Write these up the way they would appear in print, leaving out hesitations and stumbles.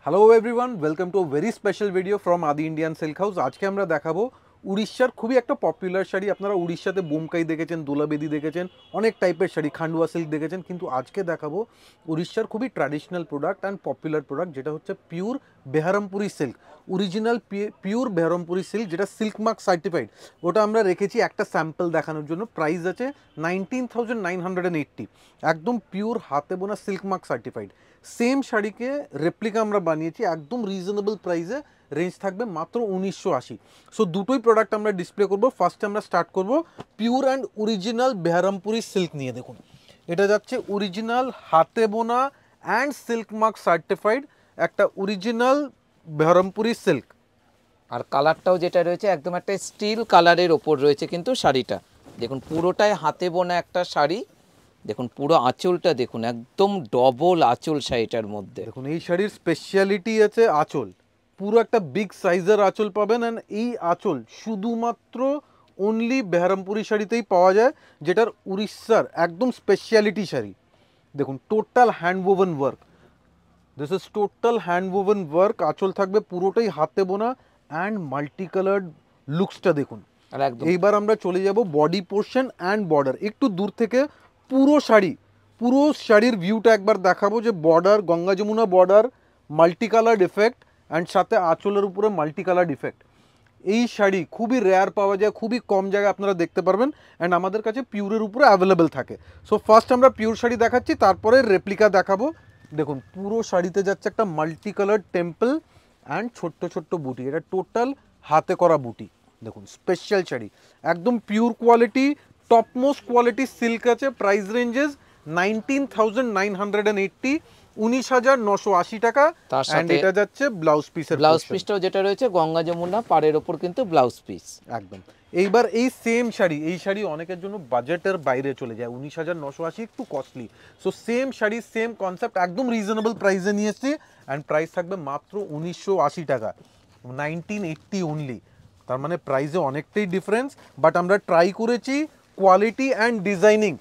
Hello everyone, welcome to very special video from আদি Indian silk house. আজকে আমরা দেখাবো উড়িষ্যার খুবই একটা পপুলার শাড়ি। আপনারা উড়িষ্যাতে বোমকাই দেখেছেন, দোলাবেদি দেখেছেন, অনেক টাইপের শাড়ি, খান্ডুয়া সিল্ক দেখেছেন, কিন্তু আজকে দেখাবো উড়িষ্যার খুবই traditional product and popular product, যেটা হচ্ছে pure Behrampuri silk, original pure Behrampuri silk, যেটা সিল্ক মার্ক সার্টিফাইড। ওটা আমরা রেখেছি একটা স্যাম্পল দেখানোর জন্য। প্রাইস আছে 19,980, একদম পিওর হাতে বোনা সিল্ক মার্ক সার্টিফাইড। সেম শাড়িকে রেপ্লিকা আমরা বানিয়েছি একদম রিজনেবল প্রাইসে, রেঞ্জ থাকবে মাত্র 1980। সো দুটোই প্রোডাক্ট আমরা ডিসপ্লে করব। ফার্স্টে আমরা স্টার্ট করব পিওর অ্যান্ড অরিজিনাল বেহারামপুরি সিল্ক নিয়ে। দেখুন, এটা যাচ্ছে অরিজিনাল হাতে বোনা অ্যান্ড সিল্ক মার্ক সার্টিফাইড একটা অরিজিনাল বেহারামপুরি সিল্ক। আর কালারটাও যেটা রয়েছে একদম একটা স্টিল কালারের ওপর রয়েছে কিন্তু শাড়িটা দেখুন, পুরোটাই হাতে বোনা একটা শাড়ি। দেখুন পুরো আঁচলটা দেখুন, একদম ডবল আঁচল শাড়িটার মধ্যে। দেখুন, এই শাড়ির স্পেশালিটি আছে আঁচল, পুরো একটা বিগ সাইজের আঁচল পাবেন। অ্যান্ড এই আঁচল শুধুমাত্র অনলি বেহারামপুরি শাড়িতেই পাওয়া যায়, যেটার উড়িষ্যার একদম স্পেশালিটি শাড়ি। দেখুন, total hand woven work, this is total hand woven work. আঁচল থাকবে পুরোটাই হাতে বোনা অ্যান্ড মাল্টি কালার্ড। লুকসটা দেখুন। আর একদম এইবার আমরা চলে যাব বডি পোর্শন অ্যান্ড বর্ডার। একটু দূর থেকে পুরো শাড়ির ভিউটা একবার দেখাবো, যে border, Ganga Jamuna border, multi coloured effect and সাথে আঁচলের উপরে মাল্টি কালার্ড ইফেক্ট। এই শাড়ি খুবই রেয়ার পাওয়া যায়, খুবই কম জায়গায় আপনারা দেখতে পারবেন, অ্যান্ড আমাদের কাছে পিওরের উপরে অ্যাভেলেবেল থাকে। সো ফার্স্ট আমরা পিওর শাড়ি দেখাচ্ছি, তারপরে রেপ্লিকা দেখাবো। দেখুন, পুরো শাড়িতে যাচ্ছে একটা মাল্টি কালার্ড টেম্পল অ্যান্ড ছোট্ট ছোট্ট বুটি। এটা টোটাল হাতে করা বুটি। দেখুন, স্পেশাল শাড়ি, একদম pure quality, topmost quality silk আছে। প্রাইস রেঞ্জেস 19,980, 19,980 টাকা। তার সাথে এটা যাচ্ছে ব্লাউজ পিসের। ব্লাউজ পিসটাও যেটা রয়েছে গঙ্গা যমুনা পাড়ের ওপর কিন্তু ব্লাউজ পিস একদম। এইবার এই সেম শাড়ি, এই শাড়ি অনেকের জন্য বাজেটের বাইরে চলে যায়, 19,980 একটু costly. So same sari, same concept, একদম রিজনেবল প্রাইসে নিয়ে এসেছি, অ্যান্ড প্রাইস থাকবে মাত্র 1980 টাকা, 1980 অনলি। তার মানে প্রাইসে অনেকটাই ডিফারেন্স, বাট আমরা ট্রাই করেছি quality and designing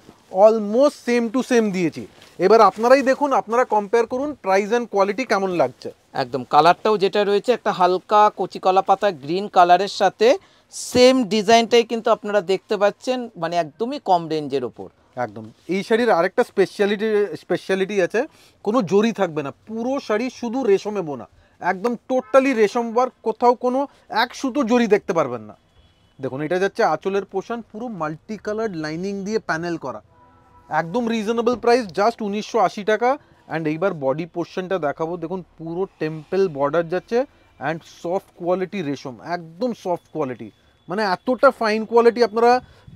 almost same to same দিয়েছি। এবার আপনারাই দেখুন, আপনারা কম্পেয়ার করুন প্রাইস অ্যান্ড কোয়ালিটি কেমন লাগছে। একদম কালারটাও যেটা রয়েছে একটা হালকা কচি কলা পাতা গ্রিন কালারের সাথে সেম ডিজাইনটাই কিন্তু আপনারা দেখতে পাচ্ছেন, মানে একদমই কম রেঞ্জের ওপর। একদম। এই শাড়ির আরেকটা স্পেশালিটি আছে, কোনো জরি থাকবে না, পুরো শাড়ি শুধু রেশমে বোনা, একদম টোটালি রেশম ওয়ার্ক, কোথাও কোনো এক সুতো জরি দেখতে পারবেন না। দেখুন, এটা যাচ্ছে আঁচলের পোর্শন, পুরো মাল্টি কালার্ড লাইনিং দিয়ে প্যানেল করা, একদম রিজনেবল প্রাইস, জাস্ট 1980 টাকা। অ্যান্ড এইবার বডি পোর্শনটা দেখাবো। দেখুন, পুরো টেম্পল বর্ডার যাচ্ছে অ্যান্ড সফট কোয়ালিটি রেশম, একদম সফট কোয়ালিটি, মানে এতটা ফাইন কোয়ালিটি আপনারা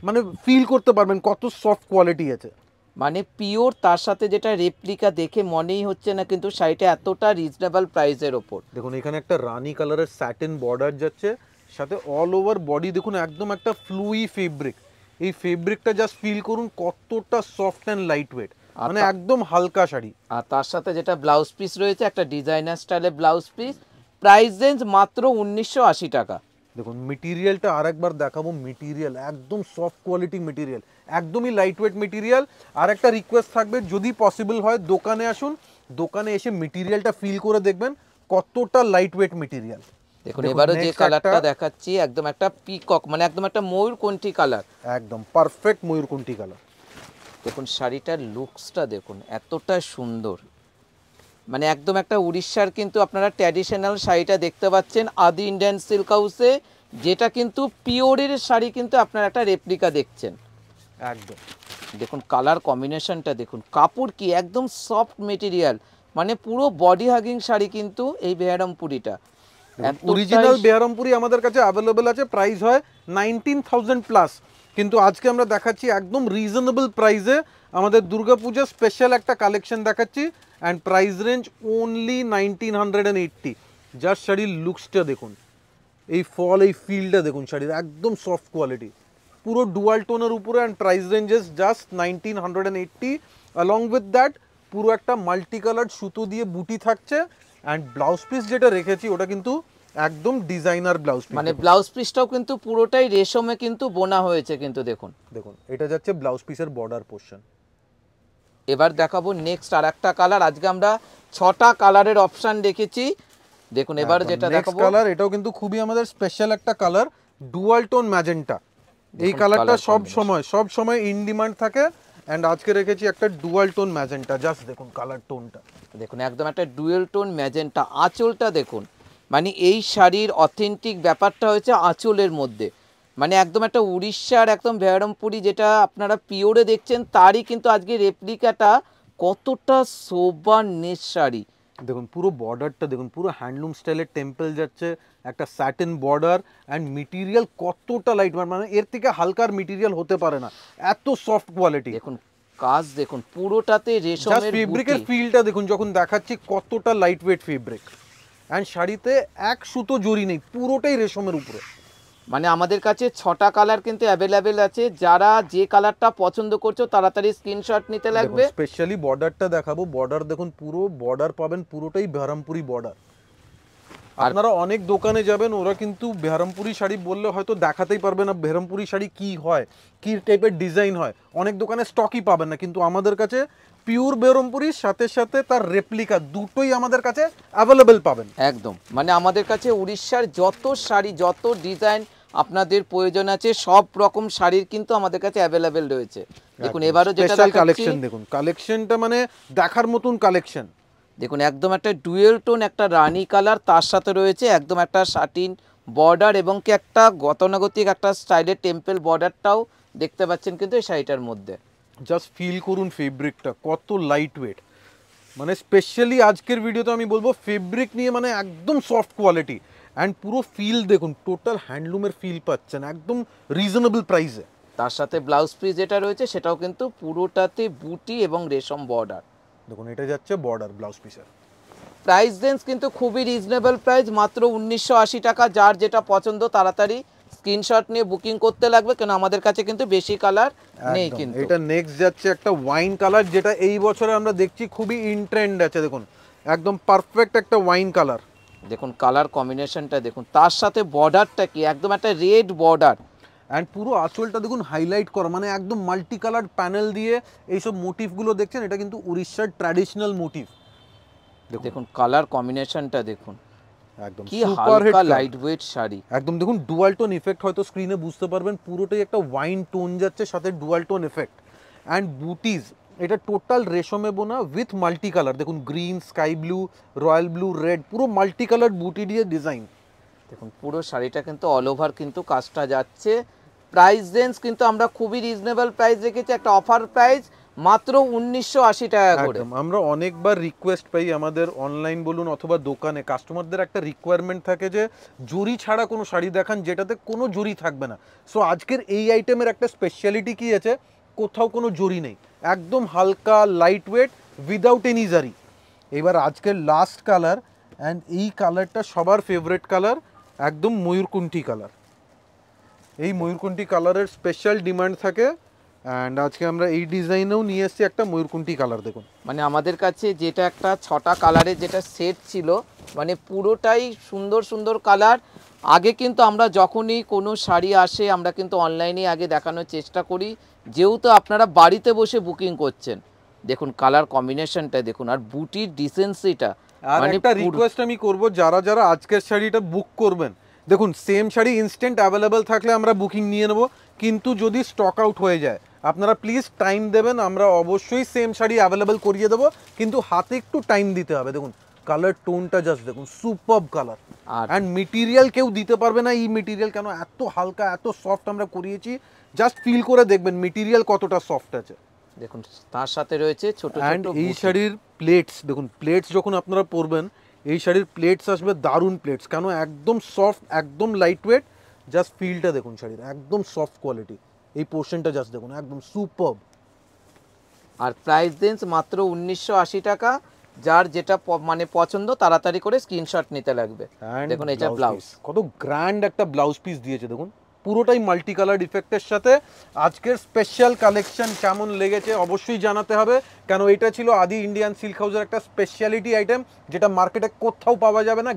মানে ফিল করতে পারবেন কত সফট কোয়ালিটি আছে। মানে পিওর, তার সাথে যেটা রেপ্লিকা দেখে মনেই হচ্ছে না কিন্তু শাড়িটা এতটা রিজনেবল প্রাইসের ওপর। দেখুন, এখানে একটা রানী কালারের স্যাটিন বর্ডার যাচ্ছে, সাথে অল ওভার বডি দেখুন একদম একটা ফ্লুই ফেব্রিক। এই ফেব্রিকটা জাস্ট ফিল করুন কতটা সফট অ্যান্ড লাইট ওয়েট, মানে একদম হালকা শাড়ি। আর তার সাথে যেটা ব্লাউজ পিস রয়েছে একটা ডিজাইনার স্টাইলে ব্লাউজ পিস, প্রাইস রেঞ্জ মাত্র 1980 টাকা। দেখুন, মেটেরিয়ালটা আরেকবার দেখাবো। মেটেরিয়াল একদম সফট কোয়ালিটি মেটেরিয়াল, একদমই লাইট ওয়েট মেটেরিয়াল। আর একটা রিকোয়েস্ট থাকবে, যদি পসিবল হয় দোকানে আসুন, দোকানে এসে মেটেরিয়ালটা ফিল করে দেখবেন কতটা লাইট ওয়েট মেটেরিয়াল। দেখুন, এবারে যে কালারটা দেখাচ্ছি একদম একটা পিকক, মানে একদম একটা ময়ূরকণ্ঠী কালার, একদম পারফেক্ট ময়ূরকণ্ঠী কালার। দেখুন শাড়িটার লুকসটা দেখুন, এতটা সুন্দর, মানে একদম একটা উড়িষ্যার কিন্তু আপনারা ট্র্যাডিশনাল শাড়িটা দেখতে পাচ্ছেন আদি ইন্ডিয়ান সিল্ক হাউসে, যেটা কিন্তু পিওরের শাড়ি কিন্তু আপনারা একটা রেপ্লিকা দেখছেন। একদম দেখুন কালার কম্বিনেশনটা দেখুন, কাপড় কি একদম সফট মেটেরিয়াল, মানে পুরো বডি হাগিং শাড়ি কিন্তু এই বেহারামপুরিটা। অরিজিনাল বেহারামপুরি আমাদের কাছে অ্যাভেলেবেল আছে, প্রাইস হয় 19,000 প্লাস, কিন্তু আজকে আমরা দেখাচ্ছি একদম রিজনেবল প্রাইসে। আমাদের দুর্গাপূজা স্পেশাল একটা কালেকশন দেখাচ্ছি, and price range only 1980। Just শাড়ির লুকসটা দেখুন, এই ফল, এই ফিলটা দেখুন শাড়ির, একদম সফট কোয়ালিটি, পুরো ডুয়াল টোনের উপরে, and price ranges just 1980। Along with that পুরো একটা মাল্টি কালার সুতো দিয়ে বুটি থাকছে, অ্যান্ড ব্লাউজ পিস যেটা রেখেছি ওটা কিন্তু একদম ডিজাইনার ব্লাউজ পিস, মানে ব্লাউজ পিসটাও কিন্তু পুরোটাই রেশমে কিন্তু বোনা হয়েছে কিন্তু দেখুন। দেখুন, এটা যাচ্ছে ব্লাউজ পিসের বর্ডার পোর্শন। এবার দেখাবো নেক্সট আর একটা কালার। আজকে আমরা 6টা কালারের অপশন রেখেছি। দেখুন এবার যেটা দেখাবো কালার, এটাও কিন্তু খুবই আমাদের স্পেশাল একটা কালার, ডুয়াল টোন ম্যাজেন্টা। এই দেখুন কালারটা colour সব combination। সময় ইন ডিমান্ড থাকে, এন্ড আজকে রেখেছি একটা ডুয়াল টোন ম্যাজেন্টা। জাস্ট দেখুন কালার টোনটা, দেখুন একদম একটা ডুয়েল টোন ম্যাজেন্টা। আঁচলটা দেখুন, মানে এই শাড়ির অথেন্টিক ব্যাপারটা হয়েছে আঁচলের মধ্যে, মানে একদম একটা উড়িষ্যার একদম বেহারামপুরি যেটা আপনারা পিওরে দেখছেন তারই কিন্তু আজকে রেপ্লিকাটা। কতটা সোবারনেস শাড়ি, দেখুন পুরো বর্ডারটা দেখুন, পুরো হ্যান্ডলুম স্টাইলের টেম্পল যাচ্ছে, একটা স্যাটিন বর্ডার, অ্যান্ড মেটেরিয়াল কতটা লাইট, মানে এর থেকে হালকার মেটেরিয়াল হতে পারে না, এত সফট কোয়ালিটি। দেখুন কাজ দেখুন পুরোটাতে জাস্ট রেশমের ফেব্রিকের বুটি। ফিলটা দেখুন, যখন দেখাচ্ছি কতটা লাইট ওয়েট ফেব্রিক, অ্যান্ড শাড়িতে এক সুতো জরি নেই, পুরোটাই রেশমের উপরে। মানে আমাদের কাছে 6টা কালার কিন্তু অ্যাভেলেবেল আছে, যারা যে কালারটা পছন্দ করছো তাড়াতাড়ি স্ক্রিনশট নিতে লাগবে। স্পেশালি বর্ডারটা দেখাবো, বর্ডার দেখুন, পুরো বর্ডার পাবেন পুরোটাই বেহারামপুরি বর্ডার। আপনারা অনেক দোকানে যাবেন, ওরা কিন্তু বেহারামপুরি শাড়ি বললে হয়তো দেখাতেই পারবে না বেহারামপুরি শাড়ি কি হয়, কি টাইপের ডিজাইন হয়, অনেক দোকানে স্টকই পাবেন না, কিন্তু আমাদের কাছে পিওর বেহারামপুরির সাথে সাথে তার রেপ্লিকা দুটোই আমাদের কাছে অ্যাভেলেবেল পাবেন। একদম, মানে আমাদের কাছে উড়িষ্যার যত শাড়ি, যত ডিজাইন আপনাদের প্রয়োজন আছে, সব রকম শাড়ির কিন্তু আমাদের কাছে অ্যাভেলেবেল রয়েছে। দেখুন এবারও যেটা দেখাচ্ছি, কালেকশন দেখুন, কালেকশনটা মানে দেখার মতন কালেকশন। দেখুন একদম একটা ডুয়েল টোন একটা রানী কালার, তার সাথে রয়েছে একদম একটা শাটিন বর্ডার এবং কি একটা গতানুগতিক একটা স্টাইলের টেম্পল বর্ডারটাও দেখতে পাচ্ছেন কিন্তু এই শাড়িটার মধ্যে। জাস্ট ফিল করুন ফেব্রিকটা কত লাইট ওয়েট, মানে স্পেশালি আজকের ভিডিওতে আমি বলবো ফেব্রিক নিয়ে, মানে একদম সফট কোয়ালিটি, অ্যান্ড পুরো ফিল দেখুন, টোটাল হ্যান্ডলুমের ফিল পাচ্ছেন একদম রিজনেবল প্রাইসে। তার সাথে ব্লাউজ পিস যেটা রয়েছে সেটাও কিন্তু পুরোটাতে বুটি এবং রেশম বর্ডার। দেখুন এটা যাচ্ছে বর্ডার ব্লাউজ পিসের। প্রাইস রেঞ্জ কিন্তু খুবই রিজনেবল প্রাইস, মাত্র 1980 টাকা। যার যেটা পছন্দ তাড়াতাড়ি স্ক্রিনশট নিয়ে বুকিং করতে লাগবে, কেন আমাদের কাছে কিন্তু বেশি কালার নেই। কিন্তু এটা নেক্সট যাচ্ছে একটা ওয়াইন কালার, যেটা এই বছরে আমরা দেখছি খুবই ইন ট্রেন্ড আছে। দেখুন একদম পারফেক্ট একটা ওয়াইন কালার, দেখুন কালার কম্বিনেশনটা দেখুন, তার সাথে বর্ডারটা কি একদম একটা রেড বর্ডার, অ্যান্ড পুরো আঁচলটা দেখুন হাইলাইট করা, মানে একদম মাল্টি কালার প্যানেল দিয়ে এইসব মোটিভগুলো দেখছেন, এটা কিন্তু উড়িষ্যার ট্র্যাডিশনাল মোটিভ। দেখুন কালার কম্বিনেশনটা দেখুন, একদম কি সুপার হিট হালকা লাইট ওয়েট শাড়ি। একদম দেখুন ডুয়াল টোন ইফেক্ট, হয়তো স্ক্রিনে বুঝতে পারবেন, পুরোটাই একটা ওয়াইন টোন যাচ্ছে, সাথে ডুয়াল টোন ইফেক্ট অ্যান্ড বুটিজ। এটা টোটাল রেশমে বোনা উইথ মাল্টি কালার, দেখুন green, sky blue, royal blue, red, পুরো মাল্টি কালার বুটি দিয়ে ডিজাইন। দেখুন পুরো শাড়িটা কিন্তু অল ওভার কিন্তু কাজটা যাচ্ছে। প্রাইস রেঞ্জ কিন্তু আমরা খুবই রিজনেবল প্রাইস রেখেছি, একটা অফার প্রাইস মাত্র 1980 টাকা করে। আমরা অনেকবার রিকোয়েস্ট পাই, আমাদের অনলাইন বলুন অথবা দোকানে, কাস্টমারদের একটা রিকোয়ারমেন্ট থাকে যে জরি ছাড়া কোনো শাড়ি দেখান যেটাতে কোনো জরি থাকবে না। সো আজকের এই আইটেমের একটা স্পেশালিটি কি আছে, কোথাও কোনো জরি নেই, একদম হালকা লাইট ওয়েট উইদাউট এনি জারি। এবার আজকের লাস্ট কালার, অ্যান্ড এই কালারটা সবার ফেভারিট কালার, একদম ময়ূরকুণ্ঠী কালার। এই ময়ূরকুণ্ঠী কালারের স্পেশাল ডিমান্ড থাকে, অ্যান্ড আজকে আমরা এই ডিজাইনেও নিয়ে এসেছি একটা ময়ূরকুণ্ঠী কালার। দেখুন মানে আমাদের কাছে যেটা একটা 6টা কালারের যেটা সেট ছিল, মানে পুরোটাই সুন্দর সুন্দর কালার। আগে কিন্তু আমরা যখনই কোনো শাড়ি আসে আমরা কিন্তু অনলাইনে আগে দেখানোর চেষ্টা করি, যেহেতু আপনারা বাড়িতে বসে বুকিং করছেন। দেখুন কালার কম্বিনেশনটা দেখুন, আর বুটির ডিসেন্সিটা। আর মানে একটা রিকোয়েস্ট আমি করব, যারা যারা আজকের শাড়িটা বুক করবেন, দেখুন সেম শাড়ি ইনস্ট্যান্ট অ্যাভেলেবেল থাকলে আমরা বুকিং নিয়ে নেব, কিন্তু যদি স্টক আউট হয়ে যায় আপনারা প্লিজ টাইম দেবেন, আমরা অবশ্যই সেম শাড়ি অ্যাভেলেবেল করিয়ে দেবো, কিন্তু হাতে একটু টাইম দিতে হবে। দেখুন কালার টোনটা জাস্ট দেখুন, সুপারব কালার, অ্যান্ড মেটেরিয়াল কেউ দিতে পারবে না এই মেটেরিয়াল, কেন এত হালকা এত সফট আমরা করিয়েছি, জাস্ট ফিল করে দেখবেন মেটেরিয়াল কতটা সফট আছে। দেখুন তার সাথে রয়েছে ছোট অ্যান্ড ছোট এই বুটি। শাড়ির প্লেটস দেখুন, প্লেটস যখন আপনারা পরবেন এই শাড়ির প্লেটস আসবে দারুণ প্লেটস, কেন একদম সফট একদম লাইট ওয়েট। জাস্ট ফিলটা দেখুন শাড়ির, একদম সফট কোয়ালিটি, এই পোর্শনটা জাস্ট দেখুন একদম সুপারব। আর প্রাইস রেঞ্জ মাত্র 1980 টাকা। যার যেটা মানে পছন্দ তাড়াতাড়ি করে স্ক্রিনশট নিতে লাগবে। দেখুন এটা ব্লাউজ, কত গ্র্যান্ড একটা ব্লাউজ পিস দিয়েছে, দেখুন পুরোটাই মাল্টি কালার ইফেক্টের সাথে। আজকের স্পেশাল কালেকশন কেমন লেগেছে অবশ্যই জানাতে হবে, কেন এটা ছিল আদি ইন্ডিয়ান সিল্ক হাউসের একটা স্পেশালিটি আইটেম, যেটা মার্কেটে কোথাও পাওয়া যাবে না।